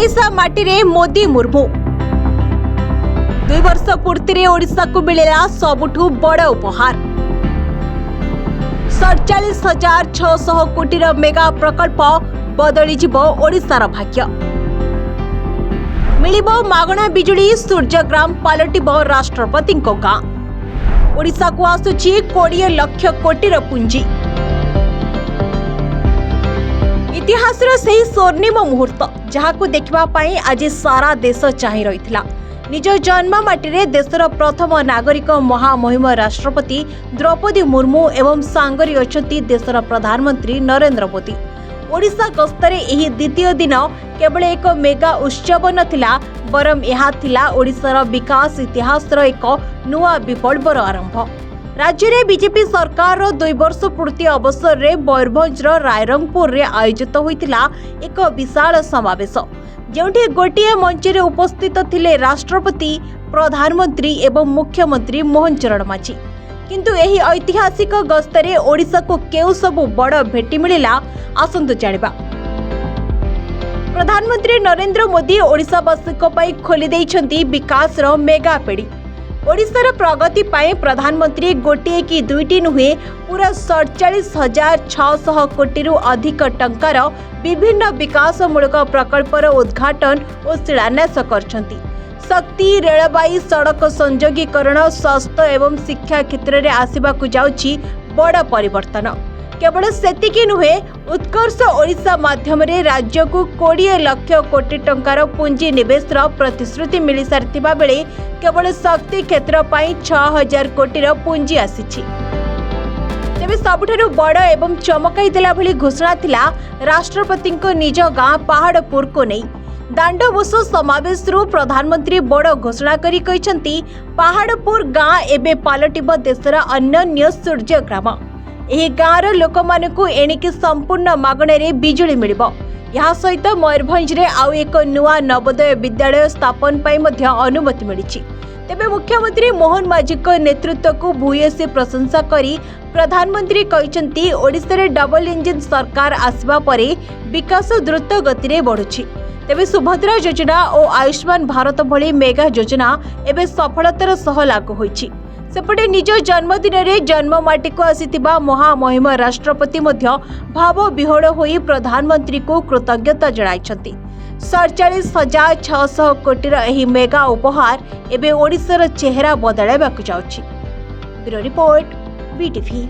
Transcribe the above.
ओडिशा माटी रे मोदी मुर्मू 2 वर्ष पूर्ति रे ओडिशा को मिलेला सबुठु बड़ उपहार 47,600 कोटी मेगा प्रकल्प बदली जीवो ओडिशार भाग्य मिलिबो मागणा बिजुली सूर्यग्राम पलटिबो राष्ट्रपति गाँ ओडिशा को आसुची 20 लाख कोटी पुंजी इतिहास से स्वर्णिम मुहूर्त जहाँ को देखा आज सारा देश चाहि रही निज जन्म माटी देशर प्रथम नागरिक महामहिम राष्ट्रपति द्रौपदी मुर्मू एवं सांगरी अछंती देशर प्रधानमंत्री नरेंद्र मोदी ओडिशा गस्तरे एही द्वितीय दिन केवल एक मेगा उत्सव नथिला बरम यह थिला ओडिशार विकास इतिहासर एक नुआ विप्लवर आरंभ राज्य में बीजेपी सरकार 2 वर्ष पूर्ति अवसर में मयूरभंज रायरंगपुर रे आयोजित होइतिला एक विशाल समावेश जोठी गोटे मंच रे उपस्थित थिले राष्ट्रपति प्रधानमंत्री एवं मुख्यमंत्री मोहन चरण माझी किंतु एही ऐतिहासिक गस्तरे ओडिशा को केउ सबु बड़ भेटी मिलिला आसंतु जानिबा। प्रधानमंत्री नरेंद्र मोदी ओडिशावासीक पई खोली दैछंती विकासर मेगा पेड़ी ओडिशार प्रगति पाए प्रधानमंत्री गोटे कि दुईटी नुहे पूरा 47,600 कोटी अधिक टंकार विभिन्न विकासमूलक प्रकल्पर उद्घाटन और शिलान्यास करछंती। शक्ति रेलबाई सड़क संयोगीकरण स्वास्थ्य एवं शिक्षा क्षेत्र में आसवाक जाउची बड़ परिवर्तन केवल सेतिकी नुहे उत्कर्ष ओडिशा माध्यम राज्य को 20 लाख कोटी टंकार पुंजी निवेशर प्रतिश्रुति मिल सारिथिबा बेले केवल शक्ति क्षेत्र पाई 6,000 कोटी पुंजी आसीछि। तेबे सबुठारु बड़ एवं चमकाई देला भली घोषणा थिला राष्ट्रपति निज गाँ पहाड़पुर को नहीं दांडबोस समावेश प्रधानमंत्री बड़ घोषणा करी कहिसंती पहाड़पुर गाँ एबे पालटिब देशर अनन्य सूर्यग्राम एही गाँर लोक मानकु एणिके संपूर्ण मागणे बिजुली मिलिबो यहाँ सहित मयूरभंज रे आउ एक नुआ नवोदय विद्यालय स्थापन पाई मध्य अनुमति मिलिछि। तेबे मुख्यमंत्री मोहन माझी नेतृत्व को भूयसी प्रशंसा करी प्रधानमंत्री कहिसंती ओडिशा रे डबल इंजिन सरकार आसबा परे विकास द्रुत गति रे बढ़ुछि। तेबे सुभद्रा योजना और आयुष्मान भारत भली मेगा योजना एबे सफलतार सह लागू होइछि। सेपटे निज जन्मदिन में जन्ममाटी को आसीथिबा महामहिम राष्ट्रपति मध्य भाव विहोड़ होई प्रधानमंत्री को कृतज्ञता जणाइछंती। 47,600 कोटीर एही मेगा उपहार एबे ओडिशार चेहरा बदलाइबाकु जाउछि। Bureau report BTV.